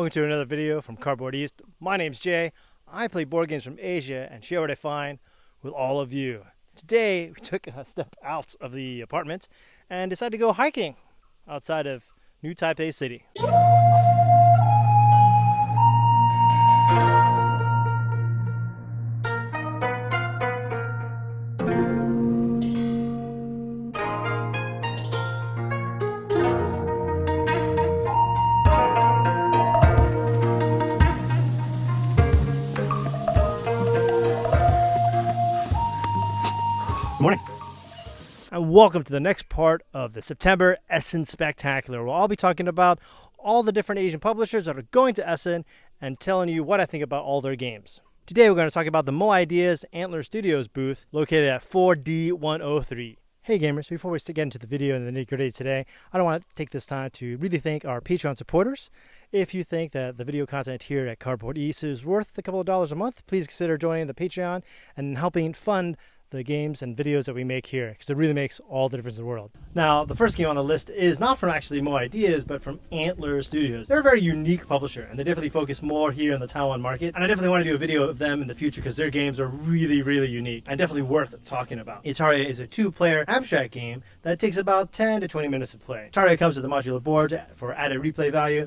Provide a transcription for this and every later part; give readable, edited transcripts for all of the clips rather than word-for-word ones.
Welcome to another video from Cardboard East. My name's Jay. I play board games from Asia and share what I find with all of you. Today we took a step out of the apartment and decided to go hiking outside of New Taipei City. Morning. And welcome to the next part of the September Essen Spectacular, where I'll be talking about all the different Asian publishers that are going to Essen and telling you what I think about all their games. Today we're going to talk about the Moaideas Antler Studios booth located at 4D103. Hey gamers, before we get into the video and the nitty-gritty today, I don't want to take this time to really thank our Patreon supporters. If you think that the video content here at Cardboard East is worth a couple of dollars a month, please consider joining the Patreon and helping fund the games and videos that we make here, because it really makes all the difference in the world. Now, the first game on the list is not from actually Moaideas, but from Antler Studios. They're a very unique publisher, and they definitely focus more here in the Taiwan market, and I definitely want to do a video of them in the future because their games are really, really unique and definitely worth talking about. Etariya is a two-player abstract game that takes about 10 to 20 minutes to play. Etariya comes with a modular board for added replay value,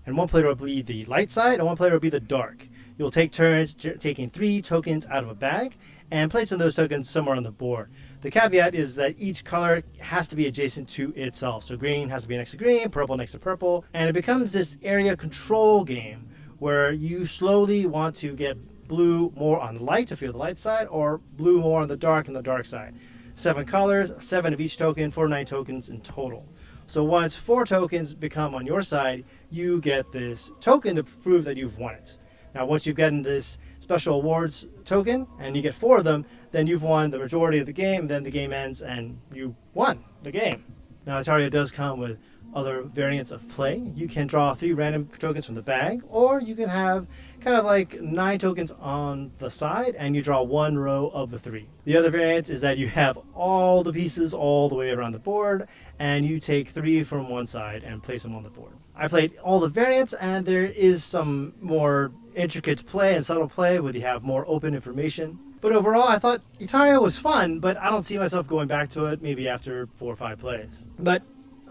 and one player will be the light side, and one player will be the dark. You'll take turns taking 3 tokens out of a bag, and placing those tokens somewhere on the board. The caveat is that each color has to be adjacent to itself. So green has to be next to green, purple next to purple, and it becomes this area control game where you slowly want to get blue more on the light if you're the light side, or blue more on the dark side. 7 colors, 7 of each token, 49 tokens in total. So once 4 tokens become on your side, you get this token to prove that you've won it. Now once you've gotten this special awards token and you get 4 of them, then you've won the majority of the game. Then the game ends and you won the game. Now Etariya does come with other variants of play. You can draw 3 random tokens from the bag, or you can have kind of like 9 tokens on the side and you draw 1 row of the 3. The other variant is that you have all the pieces all the way around the board and you take 3 from one side and place them on the board. I played all the variants, and there is some more intricate play and subtle play where you have more open information. But overall, I thought Etariya was fun, but I don't see myself going back to it maybe after 4 or 5 plays. But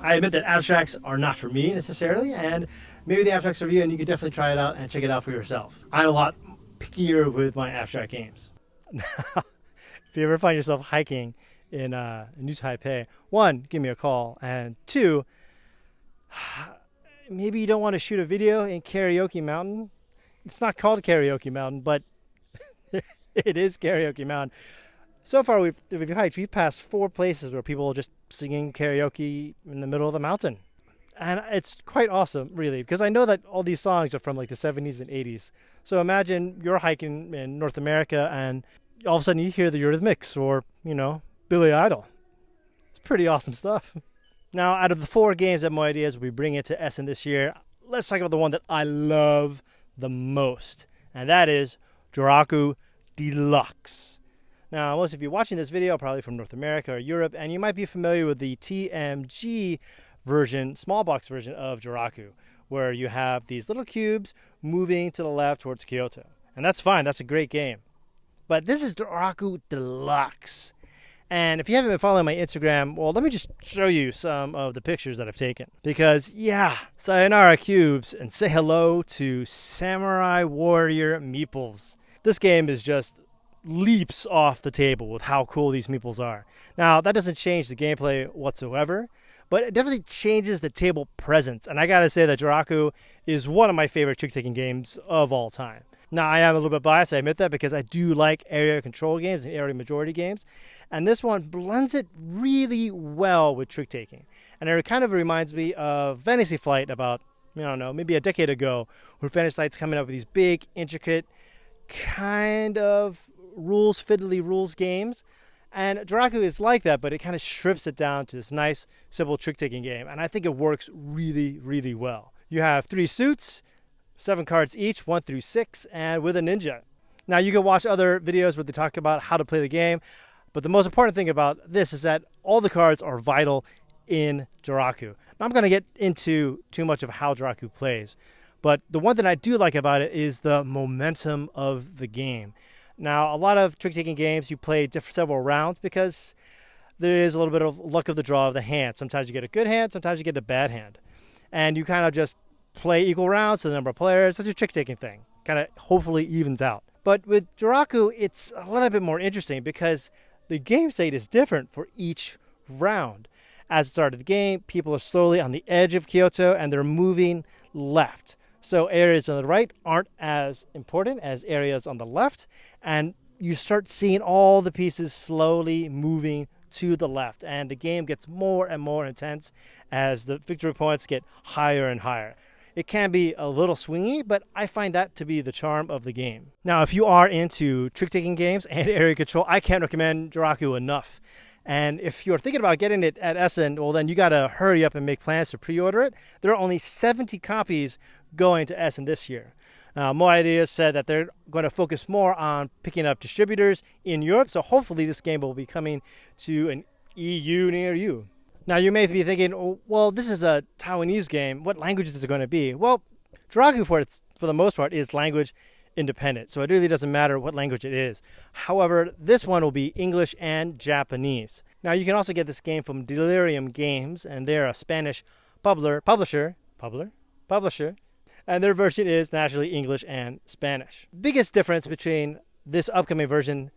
I admit that abstracts are not for me necessarily, and maybe the abstracts are for you, and you could definitely try it out and check it out for yourself. I'm a lot pickier with my abstract games. Now, if you ever find yourself hiking in New Taipei, 1, give me a call, and 2, maybe you don't want to shoot a video in Karaoke Mountain. It's not called Karaoke Mountain, but it is Karaoke Mountain. So far, we've hiked. We've passed 4 places where people are just singing karaoke in the middle of the mountain. And it's quite awesome, really, because I know that all these songs are from like the 70s and 80s. So imagine you're hiking in North America and all of a sudden you hear the Eurythmics or, Billy Idol. It's pretty awesome stuff. Now, out of the 4 games that Moaideas will be bringing to Essen this year, let's talk about the one that I love the most, and that is Joraku Deluxe. Now, most of you watching this video are probably from North America or Europe, and you might be familiar with the TMG version, small box version of Joraku, where you have these little cubes moving to the left towards Kyoto. And that's fine, that's a great game. But this is Joraku Deluxe. And if you haven't been following my Instagram, well, let me just show you some of the pictures that I've taken. Because, sayonara cubes and say hello to Samurai Warrior meeples. This game is just leaps off the table with how cool these meeples are. Now, that doesn't change the gameplay whatsoever, but it definitely changes the table presence. And I gotta say that Joraku is one of my favorite trick-taking games of all time. Now, I am a little bit biased, I admit that, because I do like area control games and area majority games. And this one blends it really well with trick-taking. And it kind of reminds me of Fantasy Flight about, maybe a decade ago, where Fantasy Flight's coming up with these big, intricate, kind of fiddly rules games. And Joraku is like that, but it kind of strips it down to this nice, simple trick-taking game. And I think it works really, really well. You have 3 suits, 7 cards each, 1 through 6, and with a ninja. Now, you can watch other videos where they talk about how to play the game, but the most important thing about this is that all the cards are vital in Joraku. Now, I'm going to get into too much of how Joraku plays, But the one thing I do like about it is the momentum of the game. Now, a lot of trick-taking games, you play several rounds because there is a little bit of luck of the draw of the hand. Sometimes you get a good hand, sometimes you get a bad hand. And you kind of just play equal rounds to the number of players. That's your trick-taking thing. Kind of hopefully evens out. But with Joraku, it's a little bit more interesting because the game state is different for each round. As the start of the game, people are slowly on the edge of Kyoto and they're moving left. So areas on the right aren't as important as areas on the left. And you start seeing all the pieces slowly moving to the left. And the game gets more and more intense as the victory points get higher and higher. It can be a little swingy, but I find that to be the charm of the game. Now, if you are into trick-taking games and area control, I can't recommend Joraku enough. And if you're thinking about getting it at Essen, well, then you got to hurry up and make plans to pre-order it. There are only 70 copies going to Essen this year. Now, Moaideas said that they're going to focus more on picking up distributors in Europe, so hopefully this game will be coming to an EU near you. Now, you may be thinking, oh, well, this is a Taiwanese game. What languages is it going to be? Well, Joraku, for the most part, is language independent, so it really doesn't matter what language it is. However, this one will be English and Japanese. Now, you can also get this game from Delirium Games, and they're a Spanish publisher, and their version is naturally English and Spanish. Biggest difference between this upcoming version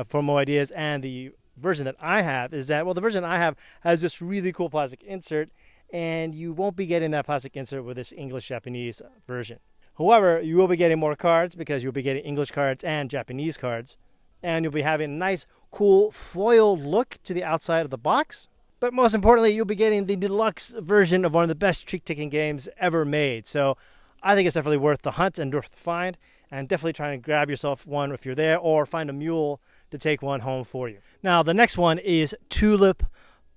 for Moaideas and the version that I have is that, well, the version I have has this really cool plastic insert, and you won't be getting that plastic insert with this English-Japanese version. However, you will be getting more cards because you'll be getting English cards and Japanese cards, and you'll be having a nice, cool foil look to the outside of the box. But most importantly, you'll be getting the deluxe version of one of the best trick-taking games ever made. So I think it's definitely worth the hunt and worth the find, and definitely try and grab yourself one if you're there, or find a mule to take one home for you. Now, the next one is Tulip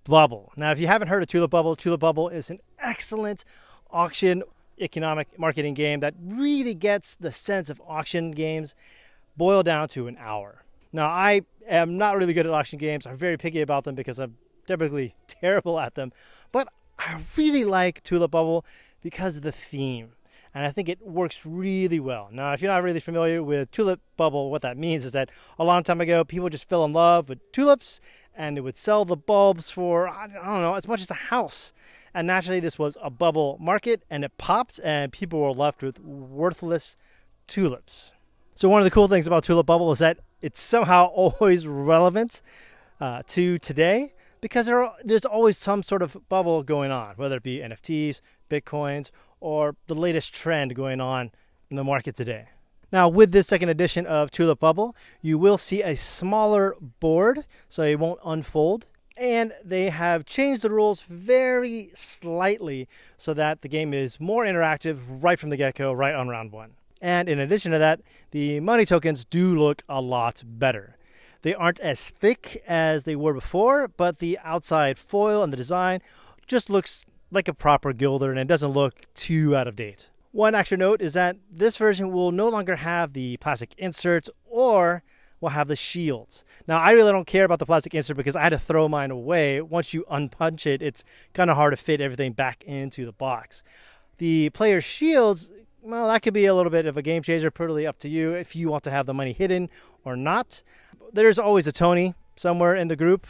Bubble. Now, if you haven't heard of Tulip Bubble is an excellent auction economic marketing game that really gets the sense of auction games boiled down to an hour. Now, I am not really good at auction games. I'm very picky about them because I'm typically terrible at them. But I really like Tulip Bubble because of the theme. And I think it works really well. Now, if you're not really familiar with Tulip Bubble, what that means is that a long time ago, people just fell in love with tulips and they would sell the bulbs for, I don't know, as much as a house. And naturally, this was a bubble market, and it popped, and people were left with worthless tulips. So one of the cool things about Tulip Bubble is that it's somehow always relevant to today, because there's always some sort of bubble going on, whether it be NFTs, Bitcoins, or the latest trend going on in the market today. Now, with this second edition of Tulip Bubble, you will see a smaller board, so it won't unfold. And they have changed the rules very slightly so that the game is more interactive right from the get-go, right on round one. And in addition to that, the money tokens do look a lot better. They aren't as thick as they were before, but the outside foil and the design just looks like a proper gilder, and it doesn't look too out of date. One extra note is that this version will no longer have the plastic inserts or will have the shields. Now, I really don't care about the plastic insert because I had to throw mine away. Once you unpunch it, it's kind of hard to fit everything back into the box. The player shields, well, that could be a little bit of a game changer, totally up to you if you want to have the money hidden or not. There's always a Tony somewhere in the group.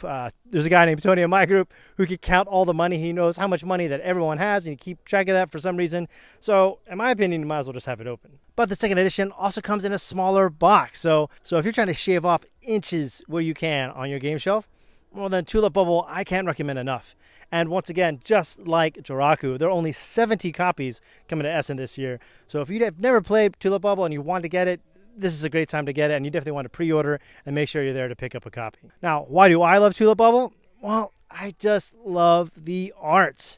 There's a guy named Tony in my group who can count all the money. He knows how much money that everyone has, and he keep track of that for some reason. So, in my opinion, you might as well just have it open. But the second edition also comes in a smaller box. So if you're trying to shave off inches where you can on your game shelf, well, then Tulip Bubble, I can't recommend enough. And once again, just like Joraku, there are only 70 copies coming to Essen this year. So if you have never played Tulip Bubble and you want to get it, this is a great time to get it, and you definitely want to pre-order and make sure you're there to pick up a copy. Now, why do I love Tulip Bubble? Well, I just love the art.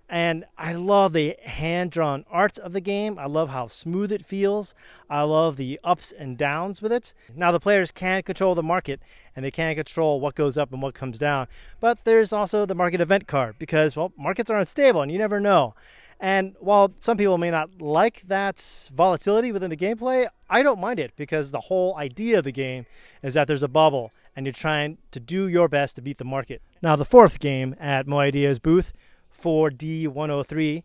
And I love the hand-drawn art of the game. I love how smooth it feels. I love the ups and downs with it. Now, the players can control the market, and they can control what goes up and what comes down. But there's also the market event card because, well, markets are unstable, and you never know. And while some people may not like that volatility within the gameplay, I don't mind it because the whole idea of the game is that there's a bubble, and you're trying to do your best to beat the market. Now, the fourth game at Moaideas booth, 4D103,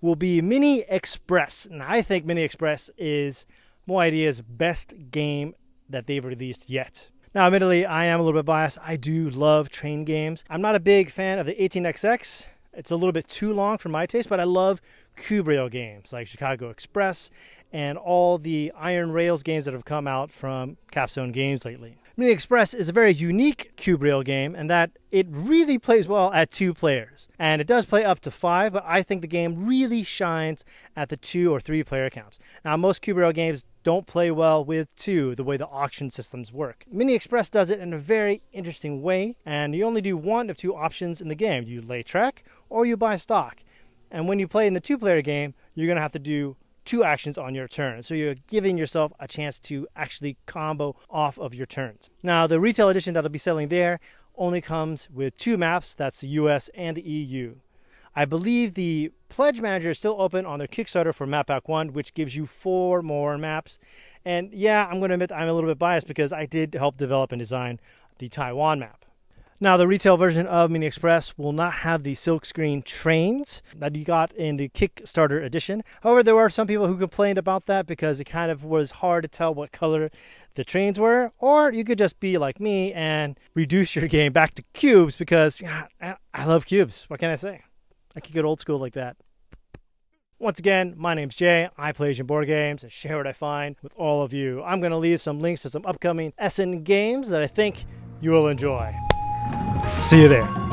will be Mini Express. And I think Mini Express is Moaideas' best game that they've released yet. Now, admittedly, I am a little bit biased. I do love train games. I'm not a big fan of the 18XX. It's a little bit too long for my taste, but I love cube rail games like Chicago Express and all the Iron Rails games that have come out from Capstone Games lately. Mini Express is a very unique cube rail game in that it really plays well at 2 players. And it does play up to 5, but I think the game really shines at the 2 or 3 player counts. Now, most cube rail games don't play well with 2, the way the auction systems work. Mini Express does it in a very interesting way, and you only do 1 of 2 options in the game. You lay track or you buy stock. And when you play in the 2-player game, you're going to have to do 2 actions on your turn. So you're giving yourself a chance to actually combo off of your turns. Now, the retail edition that'll be selling there only comes with 2 maps. That's the US and the EU. I believe the Pledge Manager is still open on their Kickstarter for Map Pack 1, which gives you 4 more maps. And yeah, I'm going to admit I'm a little bit biased because I did help develop and design the Taiwan map. Now, the retail version of Mini Express will not have the silkscreen trains that you got in the Kickstarter edition. However, there were some people who complained about that because it kind of was hard to tell what color the trains were. Or you could just be like me and reduce your game back to cubes because I love cubes. What can I say? I could get old school like that. Once again, my name's Jay. I play Asian board games and share what I find with all of you. I'm going to leave some links to some upcoming Essen games that I think you will enjoy. See you there.